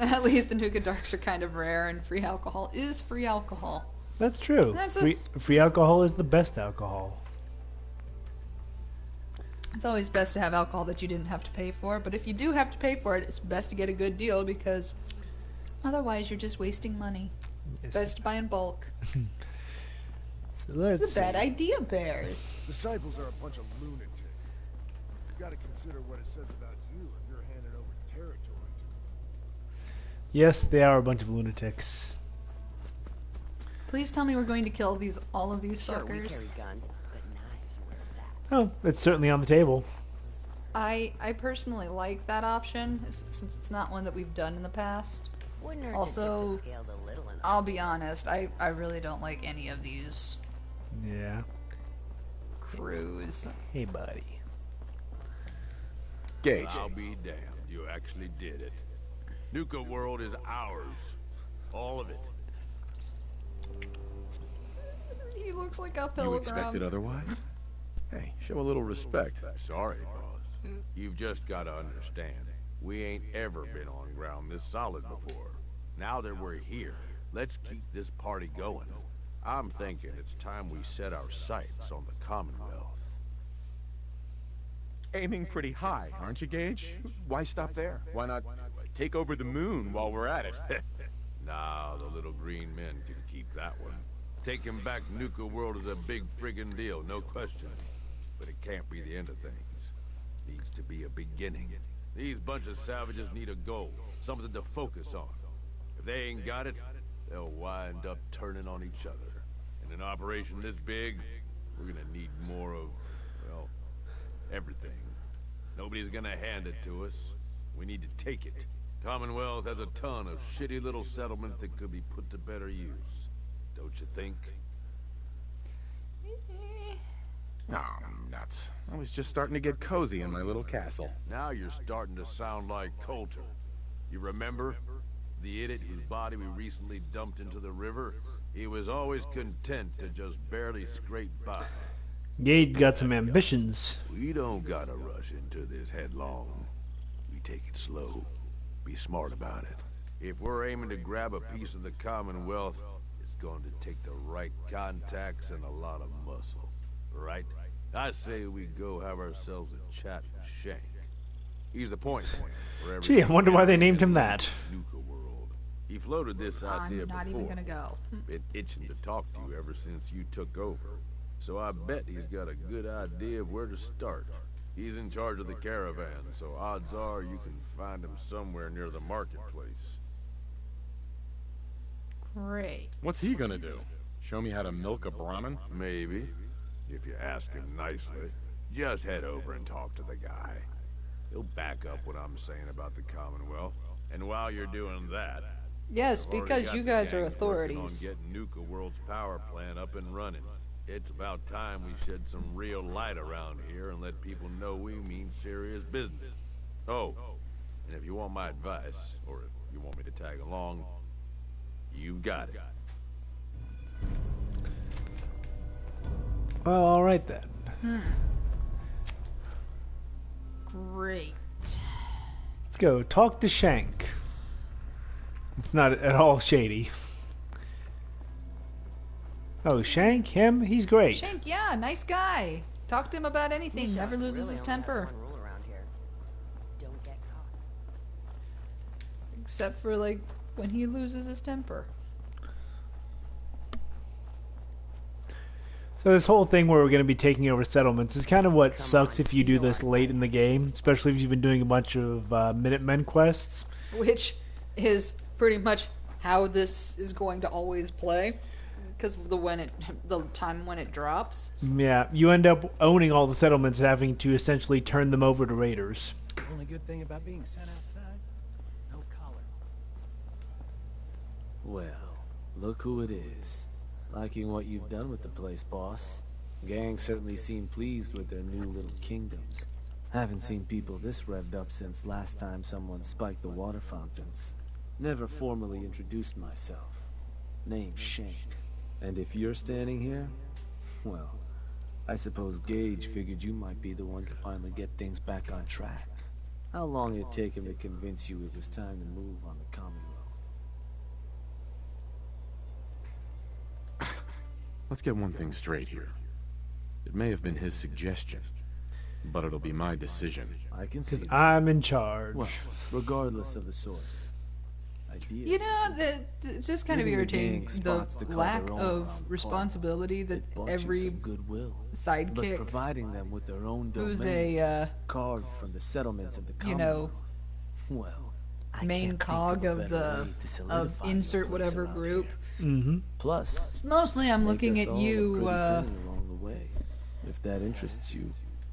At least the Nuka Darks are kind of rare, and free alcohol is free alcohol. That's true. Free alcohol is the best alcohol. It's always best to have alcohol that you didn't have to pay for, but if you do have to pay for it, it's best to get a good deal because otherwise you're just wasting money. Yes. Best to buy in bulk. So it's a bad idea, Bears. Disciples are a bunch of lunatics. You gotta consider what it says about you if you're handing over territory to them. Yes, they are a bunch of lunatics. Please tell me we're going to kill all of these sure, fuckers. We carry guns, but knives are where it's at. Oh, it's certainly on the table. I personally like that option since it's not one that we've done in the past. Wouldn't hurt Also, to tip the scales a little enough. I'll be honest, I really don't like any of these Yeah. crews. Hey, buddy. Gage. I'll be damned. You actually did it. Nuka World is ours. All of it. He looks like a You pilgrim. expected otherwise? Hey, show a little respect. Sorry, boss. You've just got to understand. We ain't ever been on ground this solid before. Now that we're here, let's keep this party going. I'm thinking it's time we set our sights on the Commonwealth. Aiming pretty high, aren't you, Gage? Why stop there? Why not take over the moon while we're at it? Nah, the little green men can keep that one. Taking back Nuka World is a big friggin' deal, no question. But it can't be the end of things. Needs to be a beginning. These bunch of savages need a goal, something to focus on. If they ain't got it, they'll wind up turning on each other. In an operation this big, we're gonna need more of, well, everything. Nobody's gonna hand it to us. We need to take it. Commonwealth has a ton of shitty little settlements that could be put to better use. Don't you think? Oh, nuts. I was just starting to get cozy in my little castle. Now you're starting to sound like Coulter. You remember? The idiot whose body we recently dumped into the river? He was always content to just barely scrape by. Gage got some ambitions. We don't gotta rush into this headlong. We take it slow. Be smart about it. If we're aiming to grab a piece of the Commonwealth, it's going to take the right contacts and a lot of muscle. Right? I say we go have ourselves a chat with Shank. He's the point man. Gee, I wonder why they named him that. Nuka World. He floated this idea I'm not before. even gonna go. Been itching to talk to you ever since you took over. So I bet he's got a good idea of where to start. He's in charge of the caravan, so odds are you can find him somewhere near the marketplace. Great. What's he gonna do? Show me how to milk a Brahmin? Maybe. If you ask him nicely. Just head over and talk to the guy. He'll back up what I'm saying about the Commonwealth. And while you're doing that... Yes, I've already because got you the guys are gangs working authorities. on getting Nuka World's power plant up and running. It's about time we shed some real light around here and let people know we mean serious business. Oh, and if you want my advice, or if you want me to tag along, you've got it. Well, alright then. Great. Let's go talk to Shank. It's not at all shady. Oh, Shank? Him? He's great. Shank, yeah, nice guy. Talk to him about anything. Misha Never loses really his only has temper. one rule around here. Don't get caught. Except for, like, when he loses his temper. So this whole thing where we're going to be taking over settlements is kind of what sucks if you do this late in the game, especially if you've been doing a bunch of Minutemen quests. Which is pretty much how this is going to always play. Because the time when it drops. Yeah, you end up owning all the settlements and having to essentially turn them over to raiders. Only good thing about being sent outside? No collar. Well, look who it is. Liking what you've done with the place, boss. Gang certainly seem pleased with their new little kingdoms. Haven't seen people this revved up since last time someone spiked the water fountains. Never formally introduced myself. Name's Shank. And if you're standing here, well, I suppose Gage figured you might be the one to finally get things back on track. How long did it take him to convince you it was time to move on the Commonwealth? let's get one thing straight here. It may have been his suggestion, but it'll be my decision. I can see Because that. I'm in charge. Well, regardless of the source. Ideas You know, are good. it's just kind of Giving the irritating gang spots to the call lack their own of around the park. responsibility that It bought you every some goodwill. But sidekick providing them with their own domains, who's a, carved from the settlements of the you know, Commonwealth. Well, I main can't think cog a of better the way to of solidify your insert place whatever around group. here. Mm-hmm. Plus, Mostly, I'm make looking us at all a you, pretty penny along the way. If that interests you,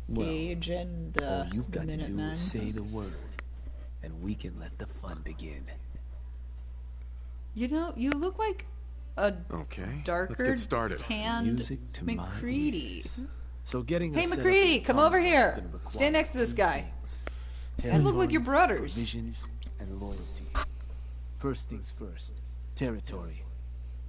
well, Gage and all you've the got to do Minutemen. is say the word, and we can let the fun begin. You know, you look like a Okay, let's darker, get started. tanned Music to my McCready. ears. So getting Hey, us set up McCready, in come over Commonwealth is here. gonna require Stand next to this two guy. things. You look like you're Territory, brothers. Provisions and loyalty. First things first. Territory.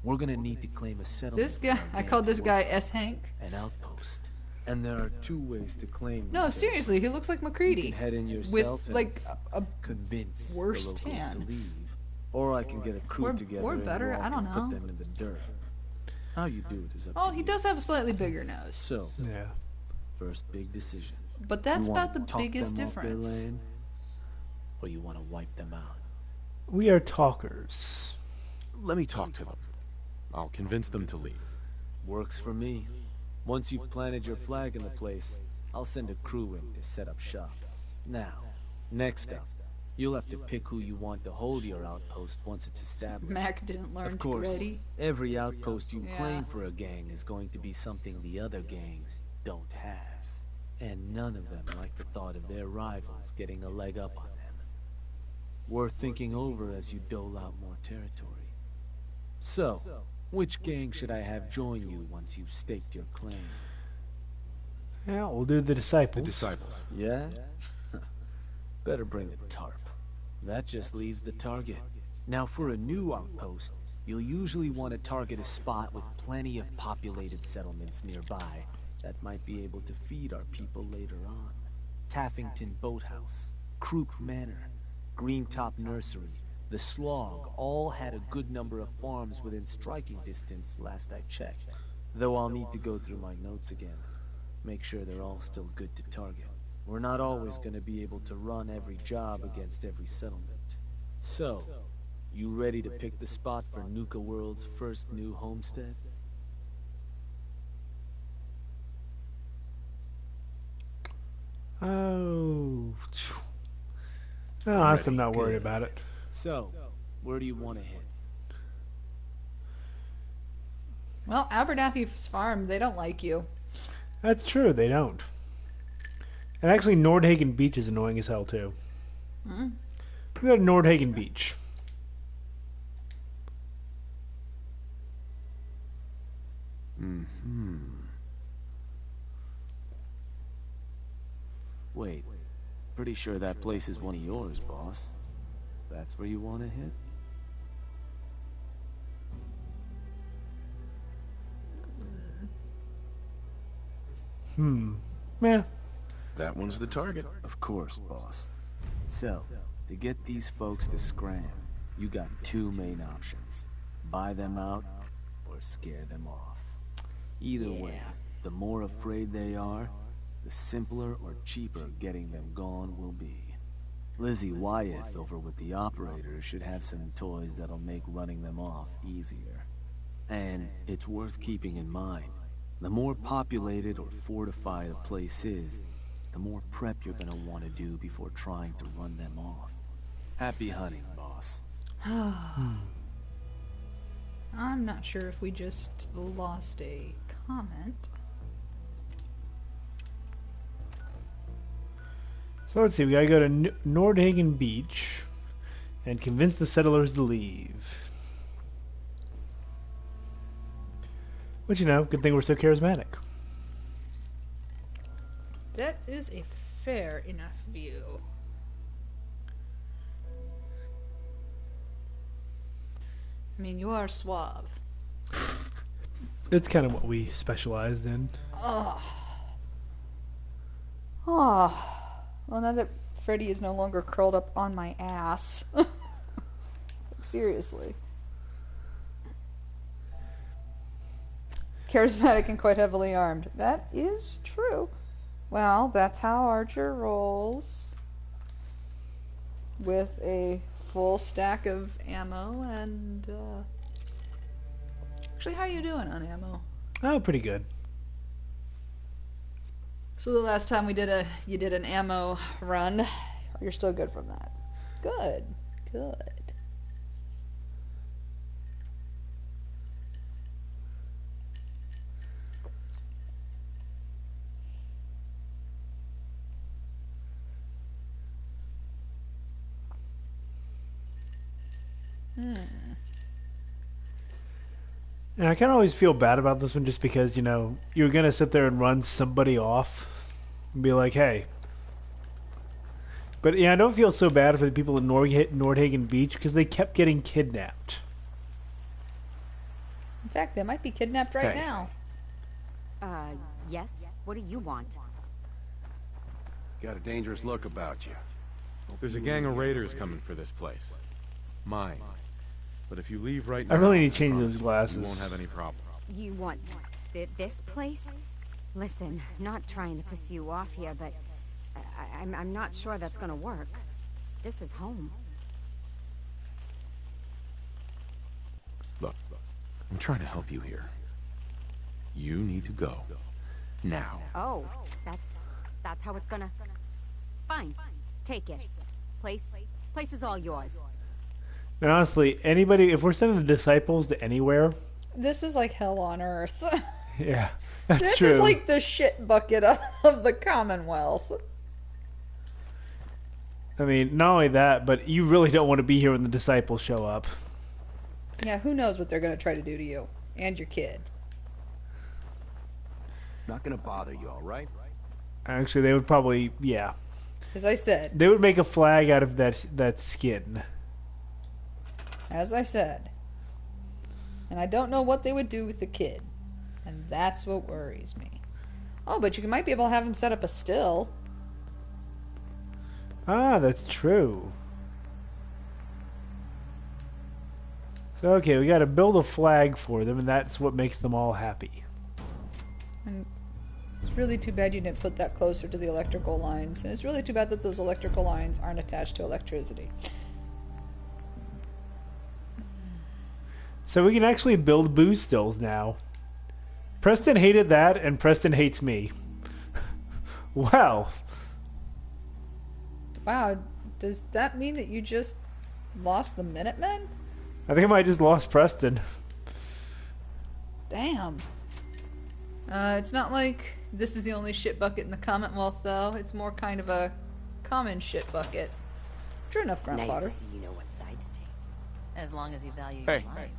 We're gonna need to claim a settlement. This guy, for our I gang called to this work guy for. S. Hank. An outpost. And there are two ways to claim. No, the seriously, he looks like territory. McCready. You can head in With, yourself and like, a convince worse the locals tan. to leave. Or I can get a crew Or- together or and better, walk I don't and know. put them in the dirt. How you do it is up Oh, to he you. does have a slightly bigger nose. So, Yeah. first big decision. But that's You wanna about the talk biggest them off their difference. land, or you want to wipe them out? We are talkers. Let me talk to them. I'll convince them to leave. Works for me. Once you've planted your flag in the place, I'll send a crew in to set up shop. Now, next up, you'll have to pick who you want to hold your outpost once it's established. Mac didn't learn Of to course, ready. every outpost you Yeah. claim for a gang is going to be something the other gangs don't have. And none of them like the thought of their rivals getting a leg up on them. Worth thinking over as you dole out more territory. So, which gang should I have join you once you've staked your claim? Yeah, we'll do the disciples. The disciples. Yeah? Better bring the tarp. That just leaves the target. Now for a new outpost, you'll usually want to target a spot with plenty of populated settlements nearby that might be able to feed our people later on. Taffington Boathouse, Crook Manor, Greentop Nursery, the Slog all had a good number of farms within striking distance last I checked. Though I'll need to go through my notes again. Make sure they're all still good to target. We're not always going to be able to run every job against every settlement. So, you ready to pick the spot for Nuka World's first new homestead? Oh. I'm not worried Good. about it. So, where do you want to hit? Well, Abernathy's farm, they don't like you. That's true, they don't. And actually, Nordhagen Beach is annoying as hell, too. Hmm? We go to Nordhagen Beach. Wait, pretty sure that place is one of yours, boss. That's where you want to hit? Yeah. That one's the target. Of course, boss. So, to get these folks to scram, you got two main options. Buy them out, or scare them off. Either way, the more afraid they are, the simpler or cheaper getting them gone will be. Lizzie Wyeth over with the operators should have some toys that'll make running them off easier. And it's worth keeping in mind, the more populated or fortified a place is, the more prep you're gonna want to do before trying to run them off. Happy hunting, boss. I'm not sure if we just lost a comment. So let's see, we gotta go to Nordhagen Beach and convince the settlers to leave. Which, you know, good thing we're so charismatic. That is a fair enough view. I mean, you are suave. That's kind of what we specialized in. Oh. Well, now that Freddy is no longer curled up on my ass. Seriously. Charismatic and quite heavily armed. That is true. Well, that's how Archer rolls. With a full stack of ammo and, Actually, how are you doing on ammo? Oh, pretty good. So the last time you did an ammo run, you're still good from that. Good. Good. And I kind of always feel bad about this one just because, you know, you're going to sit there and run somebody off and be like, hey. But, yeah, I don't feel so bad for the people at Nordhagen Beach because they kept getting kidnapped. In fact, they might be kidnapped right Hey. now. Yes? What do you want? Got a dangerous look about you. There's a gang of raiders coming for this place. Mine. But if you leave right now, I really need to change promise those you glasses. won't have any problems. You want this place? Listen, not trying to piss you off here, but I'm not sure that's gonna work. This is home. Look, I'm trying to help you here. You need to go. Now. Oh, that's how it's gonna... Fine. Take it. Place is all yours. And honestly, anybody, if we're sending the disciples to anywhere, This is like hell on earth. yeah, that's This true. is like the shit bucket of the Commonwealth. I mean, not only that, but you really don't want to be here when the disciples show up. Yeah, who knows what they're going to try to do to you and your kid. Not gonna bother you, all right? Actually, they would probably, yeah. As I said, They would make a flag out of that skin. as I said. And I don't know what they would do with the kid. And that's what worries me. Oh, but you might be able to have him set up a still. Ah, that's true. So, okay, we got to build a flag for them, and that's what makes them all happy. And it's really too bad you didn't put that closer to the electrical lines. And it's really too bad that those electrical lines aren't attached to electricity. So we can actually build booze stills now. Preston hated that, and Preston hates me. Wow. Wow, does that mean that you just lost the Minutemen? I think I might have just lost Preston. Damn. It's not like this is the only shit bucket in the Commonwealth, though. It's more kind of a common shit bucket. True enough, Nice Grandfather. to see you know what side to take. As long as you value Hey. your life.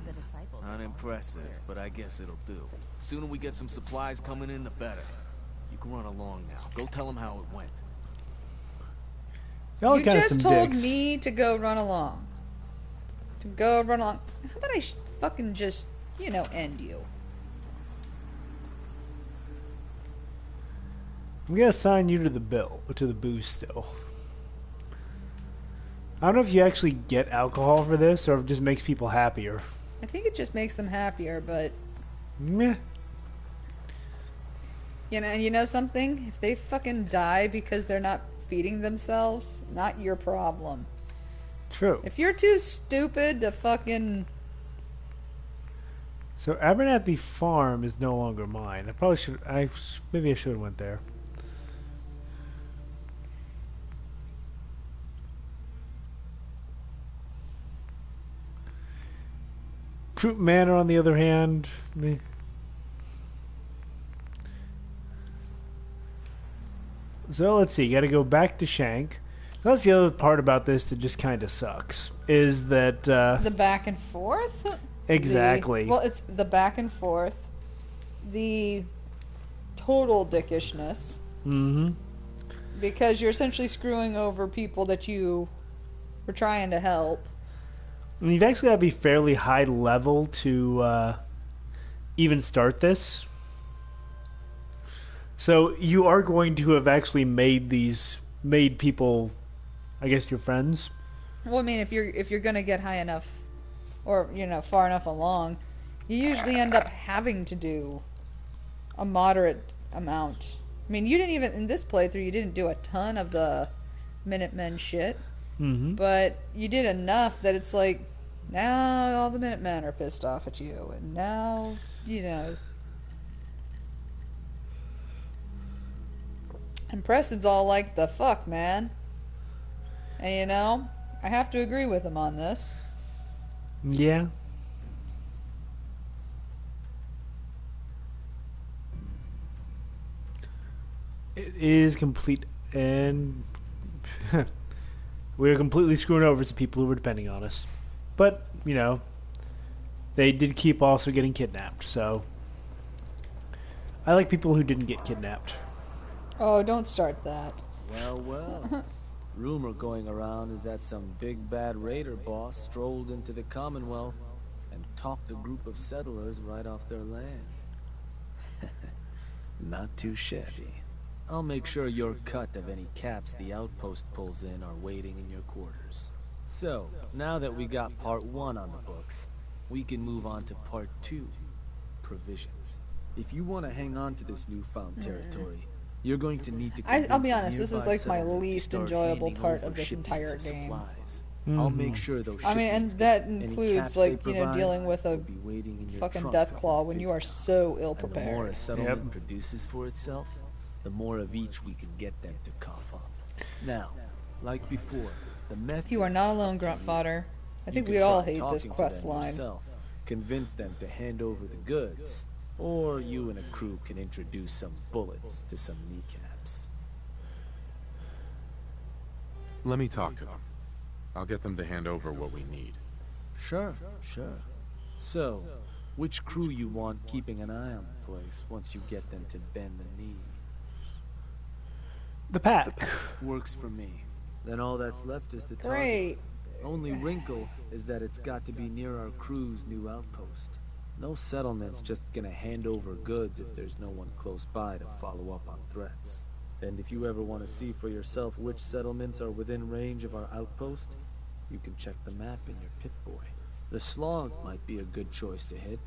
The disciples. Unimpressive, but I guess it'll do. Sooner we get some supplies coming in, the better. You can run along now. Go tell them how it went. Y'all You kind of just some told dicks. me to go run along. To go run along. How about I fucking just, end you? I'm gonna assign you to the booze still. I don't know if you actually get alcohol for this, or if it just makes people happier. I think it just makes them happier, but Meh. and you know something? If they fucking die because they're not feeding themselves, not your problem. True. If you're too stupid to fucking... So Abernathy Farm is no longer mine. I probably should. Maybe I should have went there. Croup Manor, on the other hand, meh. So let's see. Got to go back to Shank. That's the other part about this that just kind of sucks. Is that The back and forth? exactly? Well, it's the back and forth. The total dickishness. Mm-hmm. Because you're essentially screwing over people that you were trying to help. And you've actually got to be fairly high level to even start this. So you are going to have actually made people, I guess, your friends. Well, I mean, if you're gonna get high enough, or far enough along, You usually end up having to do a moderate amount. I mean, you didn't even, in this playthrough, you didn't do a ton of the Minutemen shit. Mm-hmm. But you did enough that it's like, now all the Minutemen are pissed off at you. And now, you know. And Preston's all like, the fuck, man? And you know, I have to agree with him on this. Yeah. It is complete, and we're completely screwing over some people who were depending on us. But, you know, they did keep also getting kidnapped, so I like people who didn't get kidnapped. Oh, don't start that. Well, well. Rumor going around is that some big bad raider boss strolled into the Commonwealth and talked a group of settlers right off their land. Not too shabby. I'll make sure your cut of any caps the outpost pulls in are waiting in your quarters. So, now that we got part 1 on the books, we can move on to part 2, provisions. If you want to hang on to this newfound territory, you're going to need to I'll be convince a honest, this is nearby like my settlement to least start enjoyable handing part over of this shipments entire of game. supplies. I'll make sure those I mean, and shipments that any includes, caps like, they you know, provide dealing with a will be waiting in your fucking trunk death for claw when you are face time. so ill And the more a prepared. settlement produces for itself, the more of each we can get them to cough up. Now, like before, the method. You are not alone, grunt fodder. I think we all hate this quest line. Yourself, convince them to hand over the goods, or you and a crew can introduce some bullets to some kneecaps. Let me talk to them. I'll get them to hand over what we need. Sure. So, which crew you want keeping an eye on the place once you get them to bend the knee? The pack. Works for me. Then all that's left is the target. Great. Only wrinkle is that it's got to be near our crew's new outpost. No settlement's just gonna hand over goods if there's no one close by to follow up on threats. And if you ever want to see for yourself which settlements are within range of our outpost, you can check the map in your Pip-Boy. The Slog might be a good choice to hit,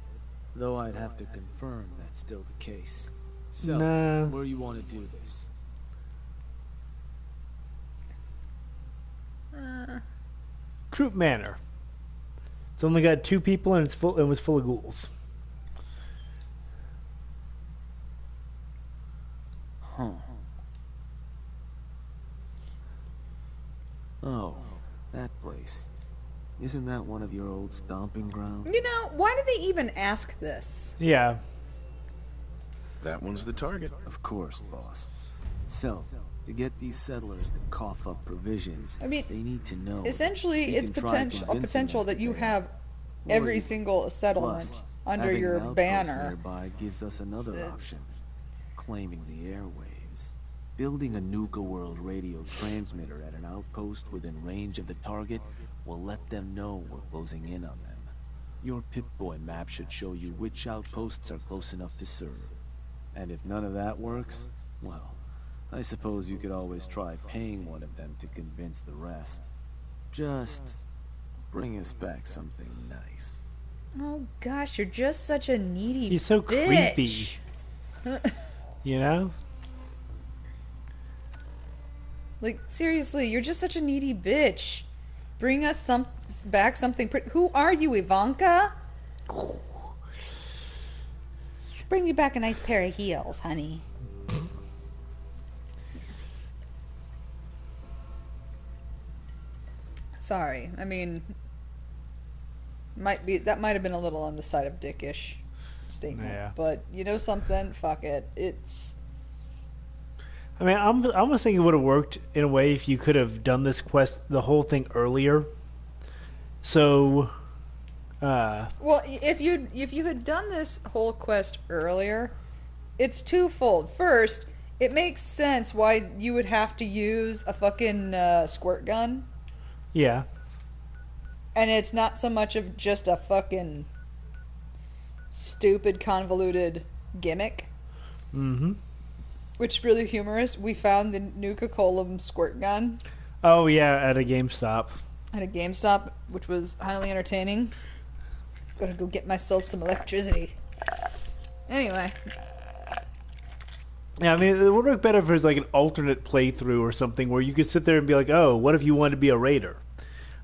though I'd have to confirm that's still the case. So, Nah. where you want to do this? Troop Manor. It's only got 2 people and it was full of ghouls. Huh. Oh, that place. Isn't that one of your old stomping grounds? You know, why did they even ask this? Yeah. That one's the target. Of course, boss. So, to get these settlers to cough up provisions, I mean, they need to know. essentially, we it's can try potential convincing that them you there. have Or every you- single settlement Plus, under having your an outpost banner. nearby gives us another It's- option. Claiming the airwaves. Building a Nuka World radio transmitter at an outpost within range of the target will let them know we're closing in on them. Your Pip-Boy map should show you which outposts are close enough to serve. And if none of that works, well, I suppose you could always try paying one of them to convince the rest. Just bring us back something nice. Oh gosh, you're just such a needy He's so bitch. creepy. You know? Like, seriously, you're just such a needy bitch. Bring us back something pretty. Who are you, Ivanka? Bring you back a nice pair of heels, honey. Sorry, I mean, that might have been a little on the side of dickish statement, Yeah. but you know something? Fuck it. It's I mean, I'm almost thinking it would have worked in a way if you could have done this quest, the whole thing earlier. So, well, if you had done this whole quest earlier, it's twofold. First, it makes sense why you would have to use a fucking squirt gun, yeah. and it's not so much of just a fucking stupid, convoluted gimmick. Mm-hmm. Which is really humorous. We found the Nuka-Cola squirt gun Oh, yeah, at a GameStop. at a GameStop, which was highly entertaining. Gotta go get myself some electricity. Anyway. Yeah, I mean, it would work better if there's like an alternate playthrough or something where you could sit there and be like, oh, what if you wanted to be a raider?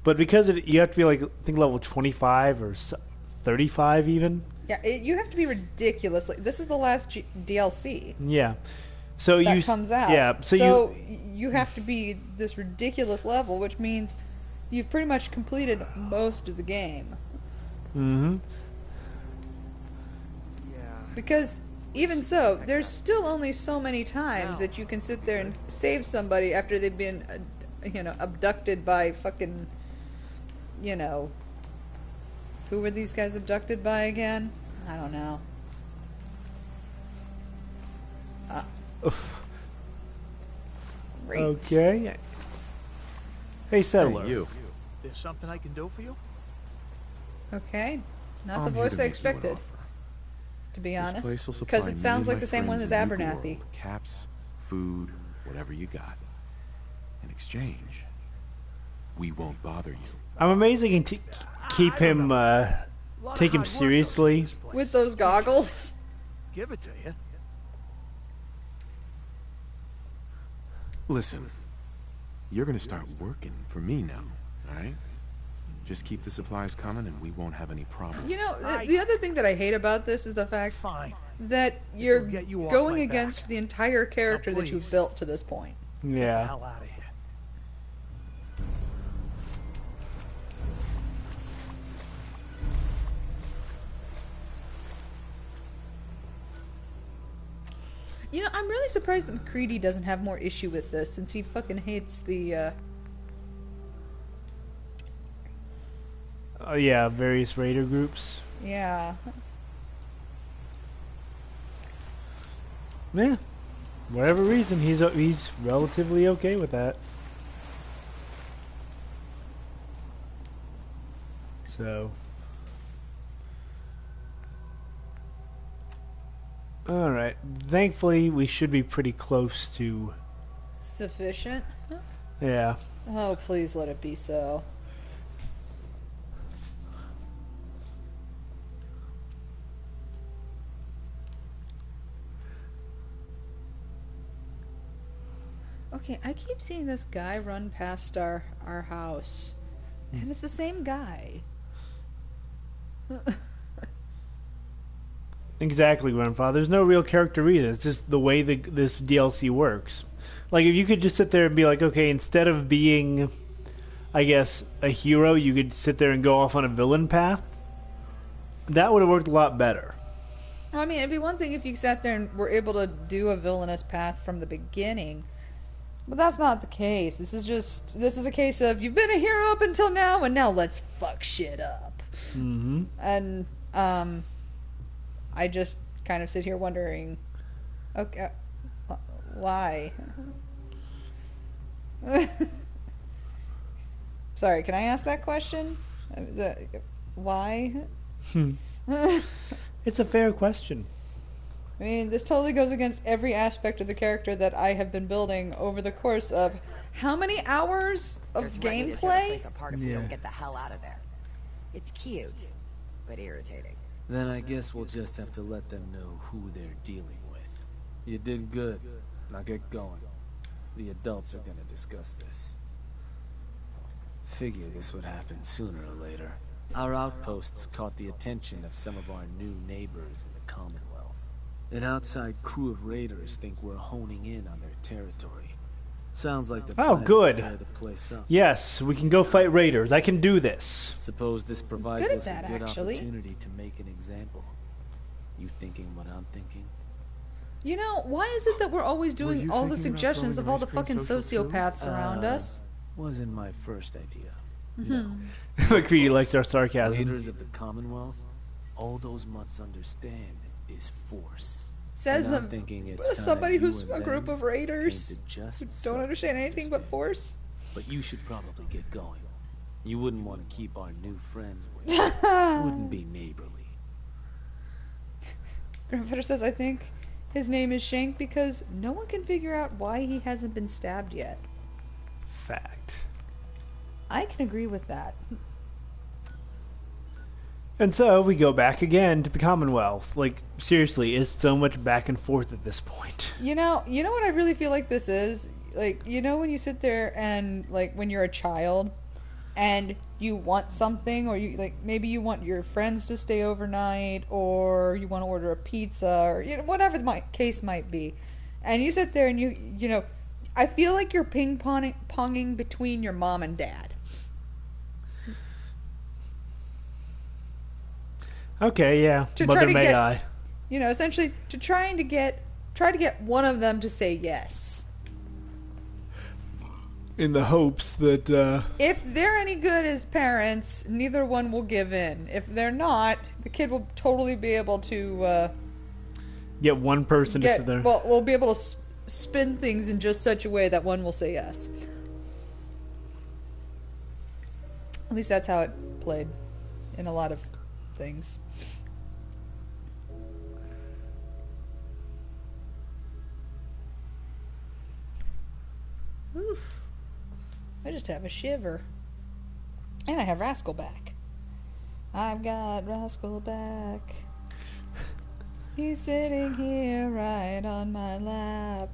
But because you have to be like, I think level 25 or 35 even. Yeah, you have to be ridiculous. Like, this is the last DLC. Yeah. So that comes out. Yeah. So you have to be this ridiculous level, which means you've pretty much completed most of the game. Mm-hmm. Yeah. Because even so, there's still only so many times that you can sit there and save somebody after they've been, abducted by fucking, who were these guys abducted by again? I don't know. Great. Okay. Hey, settler. Hey, you. There's something I can do for you? Okay. Not I'm the here voice to I make you an expected, offer. to be This honest. place will Because supply it sounds me like and the my same one friends as in Nuka Abernathy. World with caps, food, whatever you got. In exchange, we won't bother you. I'm amazed they can keep him, take him seriously. With those goggles. Give it to you. Listen, you're gonna start working for me now, alright? Just keep the supplies coming and we won't have any problems. The other thing that I hate about this is the fact Fine. that you're get you off going my against back. the entire character Now, that you've please. built to this point. Get the Yeah. hell out of here. I'm really surprised that McCready doesn't have more issue with this, since he fucking hates the, Yeah, various raider groups. yeah. Yeah. Whatever reason, he's relatively okay with that. So. Alright. Thankfully, we should be pretty close to... Sufficient? Yeah. Oh, please let it be so. Okay, I keep seeing this guy run past our house. And it's the same guy. Exactly, Grandpa. There's no real character reason. It's just the way this DLC works. Like, if you could just sit there and be like, okay, instead of being, I guess, a hero, you could sit there and go off on a villain path. That would have worked a lot better. I mean, it'd be one thing if you sat there and were able to do a villainous path from the beginning. But that's not the case. This is a case of, you've been a hero up until now, and now let's fuck shit up. Mm-hmm. And, I just kind of sit here wondering, okay, why? Sorry, can I ask that question? Why? It's a fair question. I mean, this totally goes against every aspect of the character that I have been building over the course of how many hours of They're threatening to tear the gameplay? place apart if we don't get the hell out of there. It's cute, but irritating. Then I guess we'll just have to let them know who they're dealing with. You did good. Now get going. The adults are gonna discuss this. Figure this would happen sooner or later. Our outposts caught the attention of some of our new neighbors in the Commonwealth. An outside crew of raiders think we're honing in on their territory. Sounds like the Oh, plan good. to tear the place up. Yes, we can go fight raiders. I can do this. Suppose this provides good at us that, a good actually. opportunity to make an example. You thinking what I'm thinking? Why is it that we're always doing you all the thinking about suggestions throwing of all an the ice cream fucking social too? sociopaths around us? Wasn't my first idea. McCready likes our sarcasm. Raiders of the Commonwealth, all those mutts understand is force. Says And I'm the thinking it's time somebody that you who's and a group them of raiders came to just who don't some understand anything but understanding. force. But you should probably get going. You wouldn't want to keep our new friends with you. Wouldn't be neighborly. Grandfather says, I think his name is Shank because no one can figure out why he hasn't been stabbed yet. Fact. I can agree with that. And so we go back again to the Commonwealth. Like, seriously, it's so much back and forth at this point. You know what I really feel like this is? Like, when you sit there and, like, when you're a child and you want something, or you, like, maybe you want your friends to stay overnight, or you want to order a pizza, or, whatever the case might be. And you sit there and I feel like you're ping-ponging between your mom and dad. Okay, yeah. Mother may I. Essentially to try to get one of them to say yes. In the hopes that if they're any good as parents, neither one will give in. If they're not, the kid will totally be able to get one person to sit there. Well, we'll be able to spin things in just such a way that one will say yes. At least that's how it played in a lot of things. Oof. I just have a shiver. And I have Rascal back. I've got Rascal back. He's sitting here right on my lap.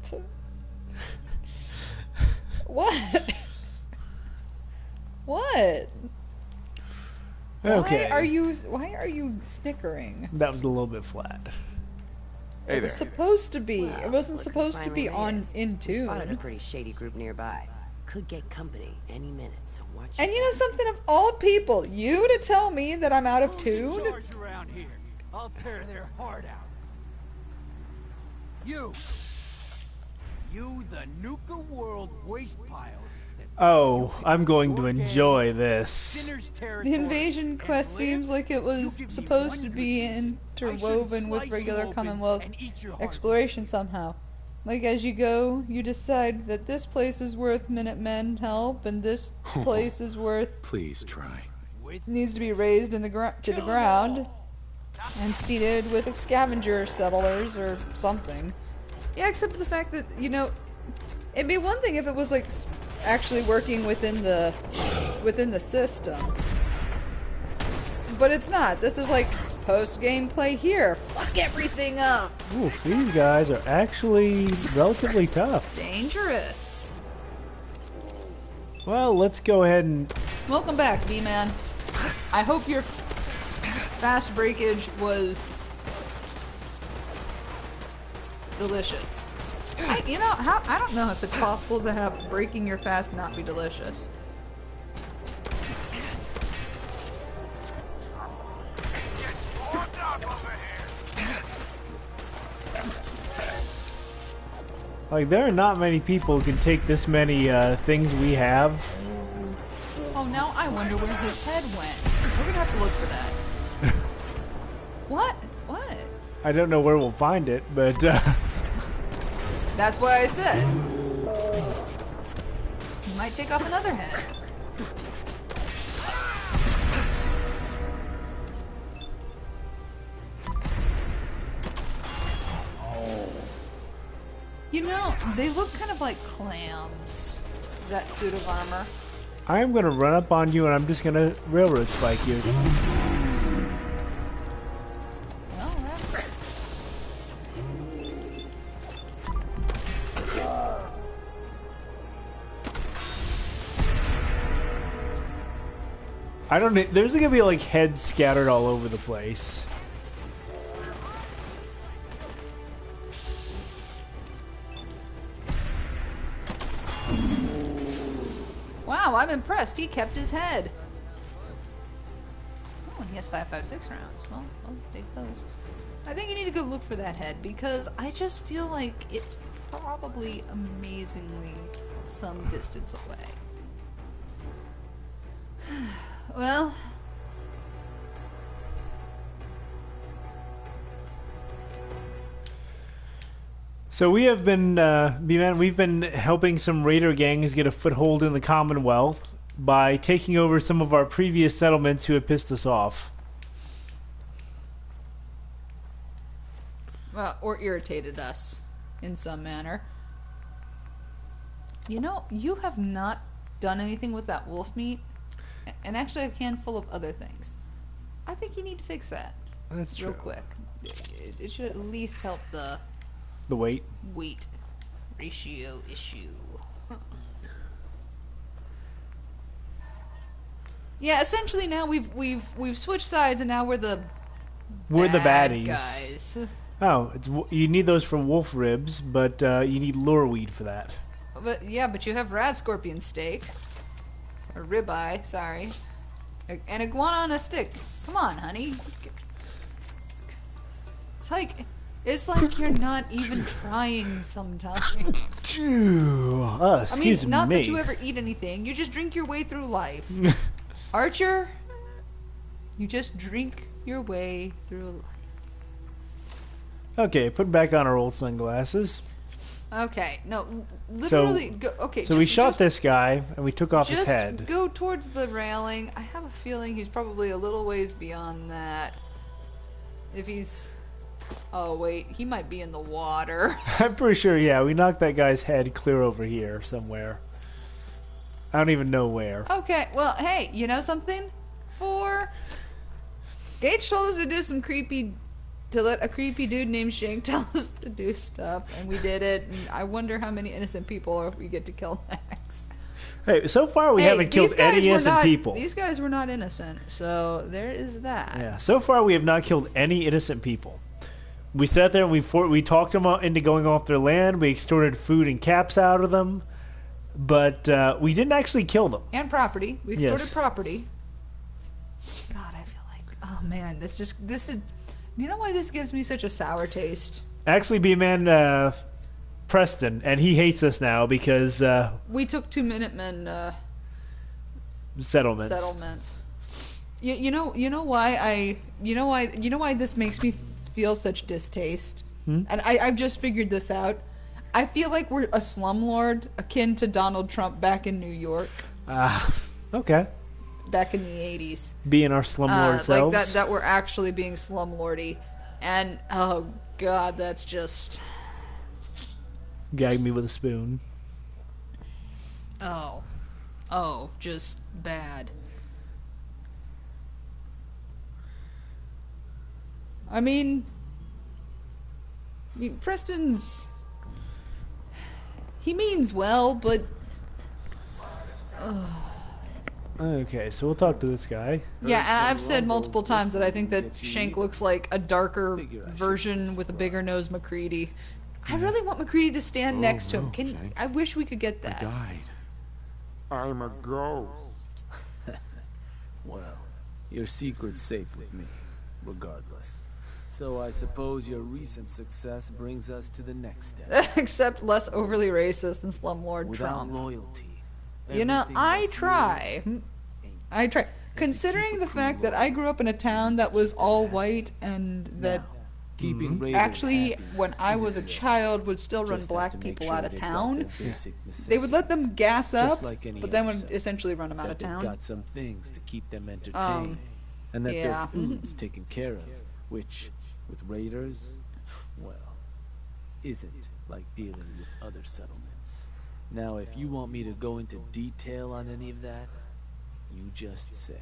What? What? Okay. Why are you snickering? That was a little bit flat. Hey It was supposed to be. Well, It wasn't look, supposed to be finally made in it. We spotted a tune. pretty shady group nearby. Could get company any minute, so watch And your you know something, of all people, you to tell me that I'm out of Who's in tune? charge around here? I'll tear their heart out. You, the Nuka World waste pile. Oh, I'm going to enjoy this. The invasion quest seems like it was supposed to be interwoven with regular Commonwealth exploration somehow. Like, as you go, you decide that this place is worth Minutemen help, and this place is worth... Please try. needs to be razed to the ground, and seeded with scavenger settlers or something. Yeah, except for the fact that, it'd be one thing if it was, like, actually working within the system. But it's not. This is like post-gameplay here. Fuck everything up! Oof, these guys are actually relatively tough. Dangerous. Well, let's go ahead and... Welcome back, B-Man. I hope your fast breakage was delicious. I don't know if it's possible to have breaking your fast not be delicious. Like, there are not many people who can take this many things we have. Oh, now I wonder where his head went. We're gonna have to look for that. What? What? I don't know where we'll find it, but... That's why I said. He might take off another head. They look kind of like clams, that suit of armor. I'm gonna run up on you and I'm just gonna railroad spike you. Well, that's... I don't know, there's gonna be like heads scattered all over the place. Wow, I'm impressed. He kept his head. Oh, and he has 5.56 rounds. Well, I'll take those. I think you need to go look for that head because I just feel like it's probably amazingly some distance away. Well... So we have been, B-Man, we've been helping some raider gangs get a foothold in the Commonwealth by taking over some of our previous settlements who have pissed us off. Well, or irritated us in some manner. You know, you have not done anything with that wolf meat, and actually a handful of other things. I think you need to fix that. That's real true. quick. It should at least help the weight ratio issue. Yeah, essentially now we've switched sides and now we're the baddies. Guys. Oh, you need those for wolf ribs, but you need loreweed for that. But you have rad scorpion steak or ribeye, sorry, and iguana on a stick. Come on, honey. It's like you're not even trying sometimes. Excuse me. Not that you ever eat anything. You just drink your way through life. Archer, you just drink your way through life. Okay, put back on our old sunglasses. Okay, no, literally. So we shot this guy and we took off his head. Just go towards the railing. I have a feeling he's probably a little ways beyond that. If he's... Oh, wait. He might be in the water. I'm pretty sure, yeah. We knocked that guy's head clear over here somewhere. I don't even know where. Okay, well, hey, you know something? Gage told us to do some to let a creepy dude named Shank tell us to do stuff, and we did it, and I wonder how many innocent people we get to kill next. Hey, so far we haven't killed any innocent people. These guys were not innocent, so there is that. Yeah, so far we have not killed any innocent people. We sat there and we talked them into going off their land. We extorted food and caps out of them, but we didn't actually kill them. And property. We extorted property. God, I feel like, oh man, this is. You know why this gives me such a sour taste? Actually, B-Man Preston, and he hates us now because we took 2 Minutemen settlements. You know why this makes me feel such distaste? And I've just figured this out. I feel like we're a slumlord akin to Donald Trump back in New York. Okay. Back in the 80s. Being our slumlord selves. Like that we're actually being slumlordy. And, oh god, that's just... Gag me with a spoon. Oh, just bad. I mean, Preston's... He means well, but... Okay, so we'll talk to this guy. Yeah, and I've said multiple times that I think that Shank looks like a darker version with a bigger nose McCready. I really want McCready to stand next to him. I wish we could get that. Died. I'm a ghost. Well, your secret's safe with me, regardless. So I suppose your recent success brings us to the next step. Except less overly racist than Slumlord Trump. Without loyalty. You know, I try. Considering the fact that I grew up in a town that was all white and that actually, when I was a child, would still run black people out of town, they would let them gas up, but then would essentially run them out of town. Got some things to keep them entertained, and that their food's taken care of, which, with raiders, well, isn't like dealing with other settlements. Now, if you want me to go into detail on any of that, you just say.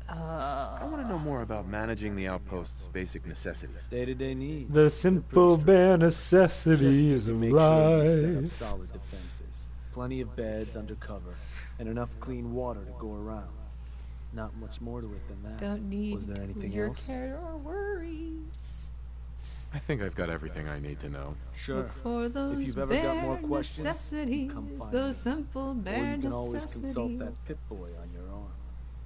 I want to know more about managing the outpost's basic necessities. Day-to-day needs. The simple bare necessities of make sure you set up life. solid defenses, plenty of beds under cover, and enough clean water to go around. Not much more to it than that. Don't need Was there anything your else? care or worries. I think I've got everything I need to know. Sure. Look for those If you've ever got more bare questions, necessities, come find those me. simple Or bare you can always consult necessities. that Pip-Boy on your arm.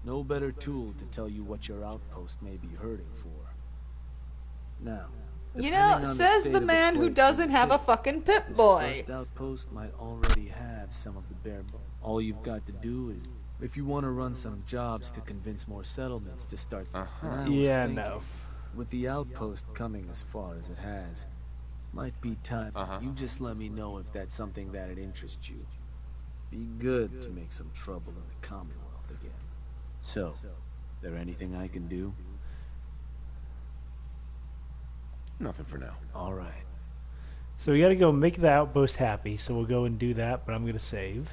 No better tool to tell you what your outpost may be hurting for. Now, You depending know, on says state the of man who place doesn't you're have a in, fucking this Pip-Boy. first outpost might already have some of the bare bones. All you've got to do is, if you want to run some jobs to convince more settlements to start. And I was Yeah, thinking, no. with the outpost coming as far as it has, might be time. You just let me know if that's something that'd interest you. Be good to make some trouble in the Commonwealth again. So, there anything I can do? Nothing for now. All right. So we got to go make the outpost happy. So we'll go and do that. But I'm gonna save.